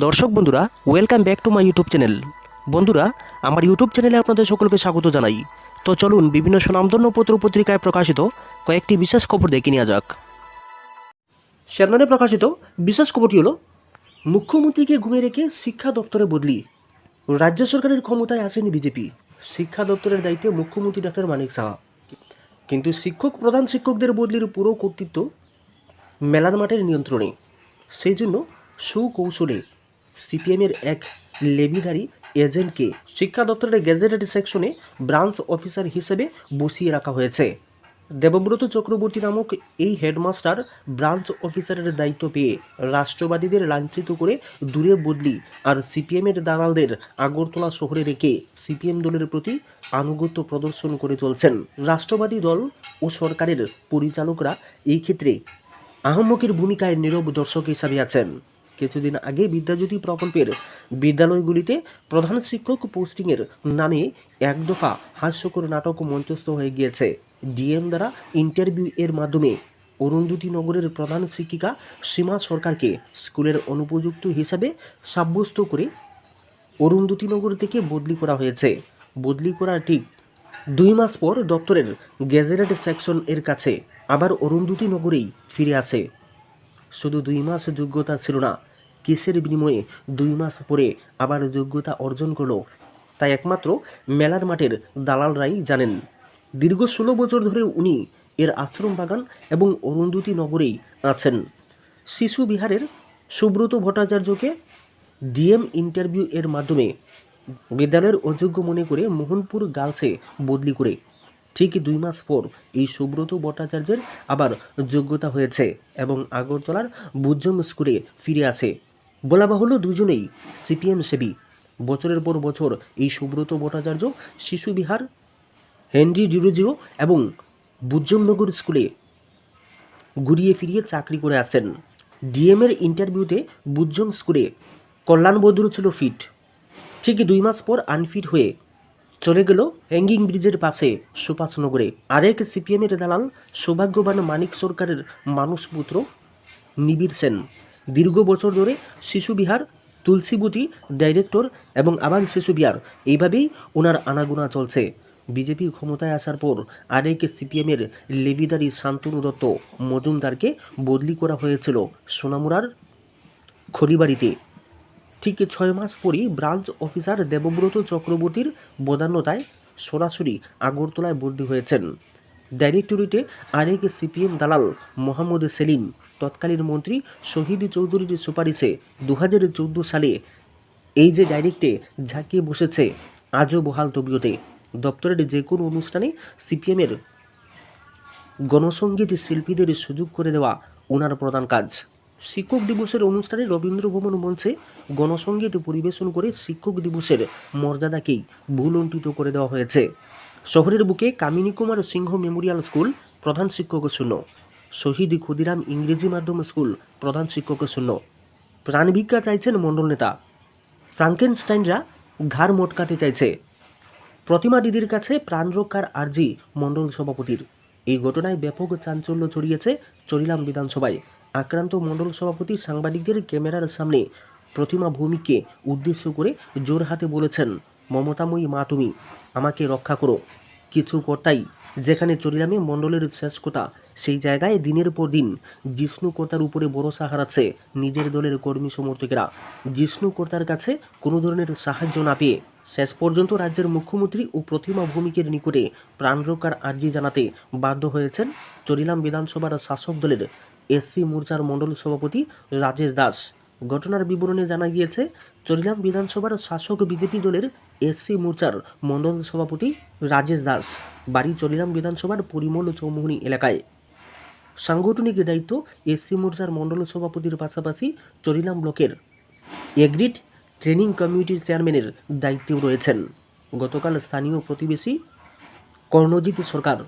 দর্শক বন্ধুরা, welcome back to my YouTube channel. বন্ধুরা, আমার ইউটিউব চ্যানেলে আপনাদের সকলকে স্বাগত জানাই। তো চলুন বিভিন্ন স্বনামধন্য পত্র পত্রিকায় প্রকাশিত কয়েকটি বিশেষ খবর দেখে নেওয়া যাক। শেরনারে প্রকাশিত বিশেষ খবরটি হলো, মুখ্যমন্ত্রীকে ঘুমিয়ে রেখে শিক্ষা দপ্তরে বদলি। রাজ্য সরকারের ক্ষমতায় আসেনি বিজেপি, শিক্ষা দপ্তরের দায়িত্বে মুখ্যমন্ত্রী ডাক্তার মানিক সাহা। কিন্তু প্রধান শিক্ষকদের বদলির পুরো কর্তৃত্ব মেলার মাঠের নিয়ন্ত্রণে। সেই জন্য সুকৌশলে সিপিএমের এক লেবিধারী এজেন্টকে শিক্ষা দপ্তরের গেজেটেড সেকশনে ব্রাঞ্চ অফিসার হিসেবে বসিয়ে রাখা হয়েছে। দেবব্রত চক্রবর্তী নামক এই হেডমাস্টার ব্রাঞ্চ অফিসারের দায়িত্ব পেয়ে রাষ্ট্রবাদীদের লাঞ্ছিত করে দূরে বদলি আর সিপিএমের দালালদের আগরতলা শহরে রেখে সিপিএম দলের প্রতি আনুগত্য প্রদর্শন করে চলছেন। রাষ্ট্রবাদী দল ও সরকারের পরিচালকরা এই ক্ষেত্রে আহম্মকের ভূমিকায় নীরব দর্শক হিসাবে আছেন। কিছুদিন আগে বিদ্যাজ্যোতি প্রকল্পের বিদ্যালয়গুলিতে প্রধান শিক্ষক পোস্টিংয়ের নামে এক দফা হাস্যকর নাটক মঞ্চস্থ হয়ে গিয়েছে। ডিএম দ্বারা ইন্টারভিউ এর মাধ্যমে অরুন্ধতী নগরের প্রধান শিক্ষিকা সীমা সরকারকে স্কুলের অনুপযুক্ত হিসাবে সাব্যস্ত করে অরুন্ধতী নগর থেকে বদলি করা হয়েছে। বদলি করার ঠিক 2 মাস পর দপ্তরের গেজেটেড সেকশন এর কাছে আবার অরুন্ধতী নগরেই ফিরে আসে। শুধু 2 মাস যোগ্যতা ছিল না, কেসের বিনিময়ে 2 মাস পরে আবার যোগ্যতা অর্জন করলো, তাই একমাত্র মেলার মাঠের দালালরাই জানেন। দীর্ঘ 16 বছর ধরে উনি এর আশ্রম বাগান এবং অরুন্ধতী নগরেই আছেন। শিশু বিহারের সুব্রত ভট্টাচার্যকে ডিএম ইন্টারভিউ এর মাধ্যমে বিদ্যালয়ের অযোগ্য মনে করে মোহনপুর গার্লসে বদলি করে ঠিক 2 মাস পর এই সুব্রত ভট্টাচার্যের আবার যোগ্যতা হয়েছে এবং আগরতলার বুজ্জম স্কুলে ফিরে আসে। বলা বাহুল্য, দুজনেই সিপিএম সেবী। বছরের পর বছর এই সুব্রত ভট্টাচার্য শিশু বিহার, হেনরি ডিরোজিও এবং বুজ্জমনগর স্কুলে ঘুরিয়ে ফিরিয়ে চাকরি করে আসেন। ডিএম এর ইন্টারভিউতে বুজ্জম স্কুলে কল্যাণ বদরু ছিল ফিট। ঠিক 2 মাস পর আনফিট হয়ে চলে গেল হ্যাঙ্গিং ব্রিজের পাশে সুভাষনগরে। আরেক সিপিএমের দালাল সৌভাগ্যবান মানিক সরকারের মানুষপুত্র নিবিড় সেন দীর্ঘ বছর ধরে শিশু বিহার, তুলসীবতী ডাইরেক্টর এবং আবার শিশু বিহার, এইভাবেই ওনার আনাগোনা চলছে। বিজেপি ক্ষমতায় আসার পর আরেক সিপিএমের লেভিদারি শান্তনু দত্ত মজুমদারকে বদলি করা হয়েছিল সোনামুড়ার খড়িবাড়িতে। ঠিক 6 মাস পরই ব্রাঞ্চ অফিসার দেবব্রত চক্রবর্তীর বদান্যতায় সরাসরি আগরতলায় বদলি হয়েছেন। ডাইরেক্টরেটে আরেক সিপিএম দালাল মোহাম্মদ সেলিম তৎকালীন মন্ত্রী শহীদ চৌধুরীর সুপারিশে 2014 সালে এই যে ডাইরেক্টে ঝাঁকিয়ে বসেছে, আজও বহাল তবিয়তে। দপ্তরের যে কোনো অনুষ্ঠানে সিপিএমের গণসঙ্গীত শিল্পীদের সুযোগ করে দেওয়া ওনার প্রধান কাজ। শিক্ষক দিবসের অনুষ্ঠানে রবীন্দ্রভবন মঞ্চে গণসঙ্গীত পরিবেশন করে শিক্ষক দিবসের মর্যাদাকেই ভুলুণ্ঠিত করে দেওয়া হয়েছে। শহরের বুকে কামিনী কুমার সিংহ মেমোরিয়াল স্কুল প্রধান শিক্ষক শূন্য, শহীদ ক্ষুদিরাম ইংরেজি মাধ্যম স্কুল প্রধান শিক্ষক শূন্য। প্রাণ ভিক্ষা চাইছেন মণ্ডল নেতা, ফ্রাঙ্কেনস্টাইনরা ঘাড় মটকাতে চাইছে। প্রতিমা দিদির কাছে প্রাণ রক্ষার আর্জি মণ্ডল সভাপতির। এই ঘটনায় ব্যাপক চাঞ্চল্য ছড়িয়েছে চরিলাম বিধানসভায়। আক্রান্ত মণ্ডল সভাপতি সাংবাদিকদের ক্যামেরার সামনে প্রতিমা ভৌমিককে উদ্দেশ্য করে জোর হাতে বলেছেন, মমতাময়ী মা তুমি আমাকে রক্ষা করো। কিছু কর্তাই যেখানে চরিলামে মণ্ডলের শেষ কথা, সেই জায়গায় দিনের পর দিন জিষ্ণু কর্তার উপরে ভরসা হারাচ্ছে নিজের দলের কর্মী সমর্থকেরা। জিষ্ণু কর্তার কাছে কোনো ধরনের সাহায্য না পেয়ে শেষ পর্যন্ত রাজ্যের মুখ্যমন্ত্রী ও প্রতিমা ভৌমিকের নিকটে প্রাণ রক্ষার আর্জি জানাতে বাধ্য হয়েছেন চরিলাম বিধানসভার শাসক দলের এসসি মোর্চার মণ্ডল সভাপতি রাজেশ দাস। ঘটনার বিবরণে জানা গিয়েছে, চরিলাম বিধানসভার শাসক বিজেপি দলের এসসি মোর্চার মণ্ডল সভাপতি রাজেশ দাস বাড়ি চরিলাম বিধানসভার পরিমল চৌমুহনী এলাকায়। সাংগঠনিক দায়িত্ব এসসি মোর্চার মণ্ডল সভাপতির পাশাপাশি চরিলাম ব্লকের এগ্রিড ট্রেনিং কমিটির চেয়ারম্যানের দায়িত্বেও রয়েছেন। গতকাল স্থানীয় প্রতিবেশী কর্ণজিৎ সরকার,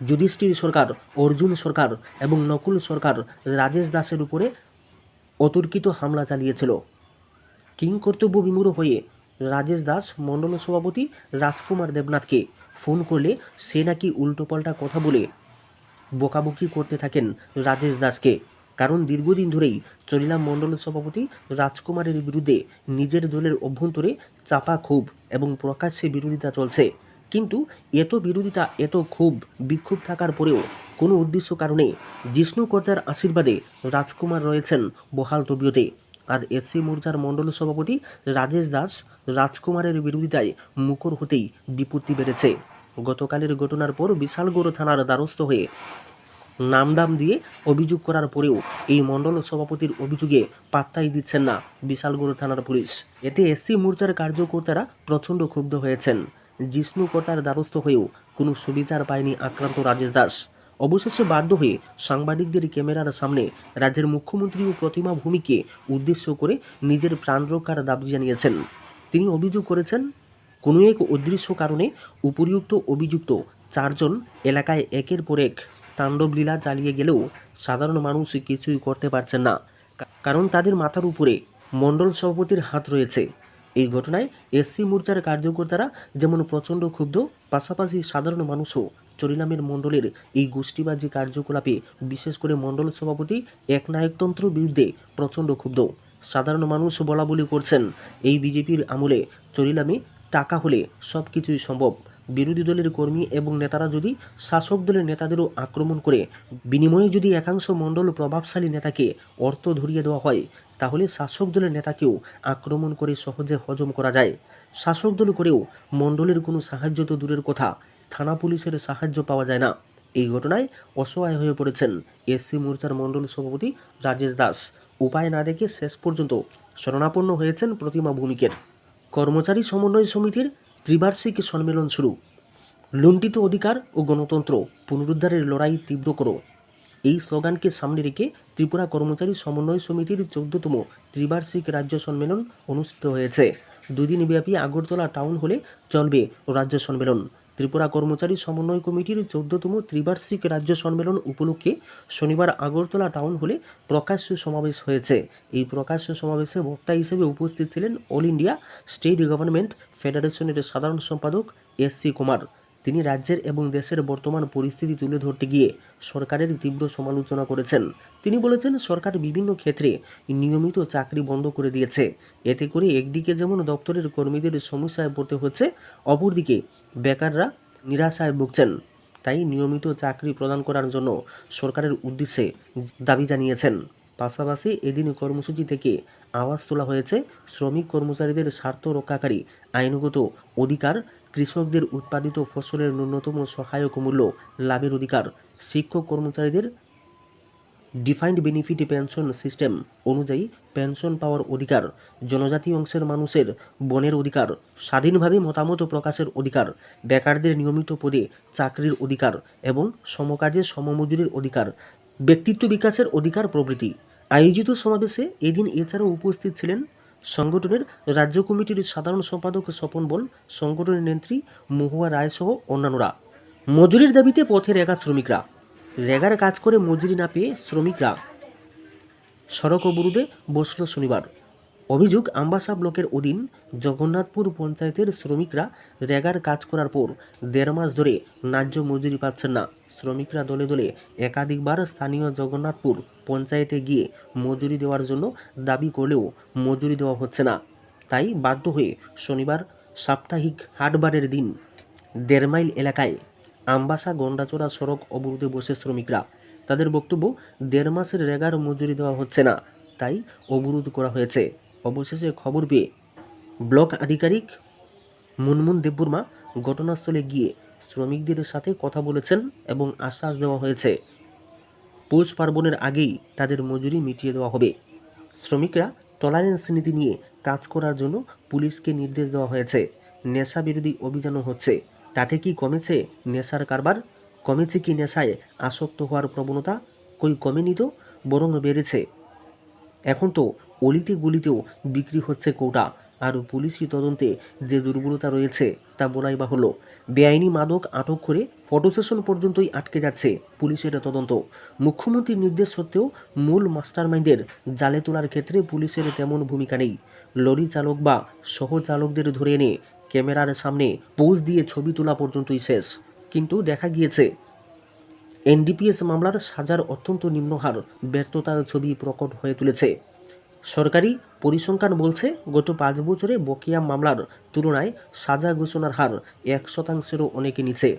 যুধিষ্ঠির সরকার, অর্জুন সরকার এবং নকুল সরকার রাজেশ দাসের উপরে অতর্কিত হামলা চালিয়েছিল। কিংকর্তব্য বিমূঢ় হয়ে রাজেশ দাস মণ্ডল সভাপতি রাজকুমার দেবনাথকে ফোন করলে সে নাকি উল্টোপাল্টা কথা বলে বকাবকি করতে থাকেন রাজেশ দাসকে। কারণ দীর্ঘদিন ধরেই চরিলাম মণ্ডল সভাপতি রাজকুমারের বিরুদ্ধে নিজের দলের অভ্যন্তরে চাপা ক্ষোভ এবং প্রকাশ্যে বিরোধিতা চলছে। কিন্তু এত বিরোধিতা, এত ক্ষোভ বিক্ষোভ থাকার পরেও কোনো উদ্দেশ্য কারণে জিষ্ণু কর্তার আশীর্বাদে রাজকুমার রয়েছেন বহাল তবিয়তে। আর এসসি মোর্চার মণ্ডল সভাপতি রাজেশ দাস রাজকুমারের বিরোধিতায় মুখর হতেই বিপত্তি বেড়েছে। গতকালের ঘটনার পর বিশালগড় থানার দ্বারস্থ হয়ে নামদাম দিয়ে অভিযোগ করার পরেও এই মণ্ডল সভাপতির অভিযোগে পাত্তাই দিচ্ছেন না বিশালগড় থানার পুলিশ। এতে এসসি মোর্চার কার্যকর্তারা প্রচণ্ড ক্ষুব্ধ হয়েছেন। জিষ্ণু কর্তার দ্বারস্থ হয়েও কোনো সুবিচার পায়নি আক্রান্ত রাজেশ দাস। অবশেষে বাধ্য হয়ে সাংবাদিকদের ক্যামেরার সামনে রাজ্যের মুখ্যমন্ত্রী ও প্রতিমা ভূমিকে উদ্দেশ্য করে নিজের প্রাণ রক্ষার দাবি জানিয়েছেন। তিনি অভিযোগ করেছেন, কোনো এক অদৃশ্য কারণে উপরিউক্ত অভিযুক্ত চারজন এলাকায় একের পর এক তাণ্ডবলীলা চালিয়ে গেলেও সাধারণ মানুষ কিছুই করতে পারছেন না, কারণ তাদের মাথার উপরে মণ্ডল সভাপতির হাত রয়েছে। এই ঘটনায় এসসি মোর্চার কার্যকর্তারা যেমন প্রচণ্ড ক্ষুব্ধ, পাশাপাশি সাধারণ মানুষও চরিলামের মণ্ডলের এই গোষ্ঠীবাজি কার্যকলাপে, বিশেষ করে মণ্ডল সভাপতি একনায়কতন্ত্র বিরুদ্ধে প্রচণ্ড ক্ষুব্ধ। সাধারণ মানুষ বলা বলি করছেন, এই বিজেপির আমলে চরিলামে টাকা হলে সব কিছুই সম্ভব। বিরোধী দলের কর্মী এবং নেতারা যদি শাসক দলের নেতাদেরও আক্রমণ করে বিনিময়ে যদি একাংশ মণ্ডল প্রভাবশালী নেতাকে অর্থ ধরিয়ে দেওয়া হয়, তাহলে শাসক দলের নেতাকেও আক্রমণ করে সহজে হজম করা যায়। শাসক দল করেও মণ্ডলের কোনো সাহায্য তো দূরের কথা, থানা পুলিশের সাহায্য পাওয়া যায় না। এই ঘটনায় অসহায় হয়ে পড়েছেন এসসি মোর্চার মণ্ডল সভাপতি রাজেশ দাস। উপায় না দেখে শেষ পর্যন্ত শরণাপন্ন হয়েছেন প্রতিমা ভূমিকের। কর্মচারী সমন্বয় সমিতির ত্রিবার্ষিক সম্মেলন শুরু। লুণ্ঠিত অধিকার ও গণতন্ত্র পুনরুদ্ধারের লড়াই তীব্র করো, এই স্লোগানকে সামনে রেখে ত্রিপুরা কর্মচারী সমন্বয় সমিতির 14তম ত্রিবার্ষিক রাজ্য সম্মেলন অনুষ্ঠিত হয়েছে। দুদিনব্যাপী আগরতলা টাউন হলে চলবে রাজ্য সম্মেলন। ত্রিপুরা কর্মচারী সমন্বয় কমিটির 14তম ত্রিবার্ষিক রাজ্য সম্মেলন উপলক্ষে শনিবার আগরতলা টাউন হলে প্রকাশ্য সমাবেশ হয়েছে। এই প্রকাশ্য সমাবেশে বক্তা হিসেবে উপস্থিত ছিলেন অল ইন্ডিয়া স্টেট গভর্নমেন্ট ফেডারেশনের সাধারণ সম্পাদক এস.সি. কুমার। তিনি রাজ্যের এবং দেশের বর্তমান পরিস্থিতি তুলে ধরতে গিয়ে সরকারের তীব্র সমালোচনা করেছেন। তিনি বলেছেন, সরকার বিভিন্ন ক্ষেত্রে নিয়মিত চাকরি বন্ধ করে দিয়েছে। এতে করে একদিকে যেমন দপ্তরের কর্মীদের সমস্যায় পড়তে হচ্ছে, অপরদিকে বেকাররা নিরাশায় ভুগছেন। তাই নিয়মিত চাকরি প্রদান করার জন্য সরকারের উদ্দেশ্যে দাবি জানিয়েছেন। পাশাপাশি এদিন কর্মসূচি থেকে আওয়াজ তোলা হয়েছে শ্রমিক কর্মচারীদের স্বার্থ রক্ষাকারী আইনগত অধিকার, কৃষকদের উৎপাদিত ফসলের ন্যূনতম সহায়ক মূল্য লাভের অধিকার, শিক্ষক কর্মচারীদের ডিফাইন্ড বেনিফিট পেনশন সিস্টেম অনুযায়ী পেনশন পাওয়ার অধিকার, জনজাতি অংশের মানুষের বনের অধিকার, স্বাধীনভাবে মতামত প্রকাশের অধিকার, বেকারদের নিয়মিত পদে চাকরির অধিকার এবং সমকাজে সমমজুরির অধিকার, ব্যক্তিত্ব বিকাশের অধিকার প্রভৃতি। আয়োজিত সমাবেশে এদিন এছাড়াও উপস্থিত ছিলেন সংগঠনের রাজ্য কমিটির সাধারণ সম্পাদক স্বপন বল, সংগঠনের নেত্রী মহুয়া রায় সহ অন্যান্যরা। মজুরির দাবিতে পথে রেগা শ্রমিকরা। রেগার কাজ করে মজুরি না পেয়ে শ্রমিকরা সড়ক অবরোধে বসল শনিবার। অভিযোগ, আমবাসা ব্লকের অধীন জগন্নাথপুর পঞ্চায়েতের শ্রমিকরা রেগার কাজ করার পর 1.5 মাস ধরে ন্যায্য মজুরি পাচ্ছেন না। শ্রমিকরা দলে দলে একাধিকবার স্থানীয় জগন্নাথপুর পঞ্চায়েতে গিয়ে মজুরি দেওয়ার জন্য দাবি করলেও মজুরি দেওয়া হচ্ছে না। তাই বাধ্য হয়ে শনিবার সাপ্তাহিক হাটবারের দিন 1.5 মাইল এলাকায় আমবাসা গন্ডাচড়া সড়ক অবরোধে বসে শ্রমিকরা। তাদের বক্তব্য, 1.5 মাসের রেগার মজুরি দেওয়া হচ্ছে না, তাই অবরোধ করা হয়েছে। অবশেষে খবর পেয়ে ব্লক আধিকারিক মুনমুন দেববর্মা ঘটনাস্থলে গিয়ে শ্রমিকদের সাথে কথা বলেছেন এবং আশ্বাস দেওয়া হয়েছে পৌষ পার্বণের আগেই তাদের মজুরি মিটিয়ে দেওয়া হবে। শ্রমিকরা টলারেন্স নীতি নিয়ে কাজ করার জন্য পুলিশকে নির্দেশ দেওয়া হয়েছে। নেশা বিরোধী অভিযানও হচ্ছে। তাতে কি কমেছে নেশার কারবার? কমেছে কি নেশায় আসক্ত হওয়ার প্রবণতা? কই কমেনি তো, বরং বেড়েছে। এখন তো অলিতে গলিতেও বিক্রি হচ্ছে কৌটা। আর পুলিশি তদন্তে যে দুর্বলতা রয়েছে তা বলাই বাহুল্য। বেআইনি মাদক আটক করে ফটো সেশন পর্যন্তই আটকে যাচ্ছে পুলিশের তদন্ত। মুখ্যমন্ত্রীর নির্দেশ সত্ত্বেও মূল মাস্টারমাইন্ডের জালে তোলার ক্ষেত্রে পুলিশের তেমন ভূমিকা নেই। লরি চালক বা সহ চালকদের ধরে এনে ক্যামেরার সামনে পোজ দিয়ে ছবি তোলা পর্যন্তই শেষ। কিন্তু দেখা গিয়েছে এনডিপিএস মামলার সাজার অত্যন্ত নিম্ন হার ব্যর্থতার ছবি প্রকট হয়ে তুলেছে। সরকারি পরিসংখ্যান বলছে গত 5 বছরে বকেয়া মামলার তুলনায় সাজা ঘোষণার হার 1%-রও অনেক নিচে।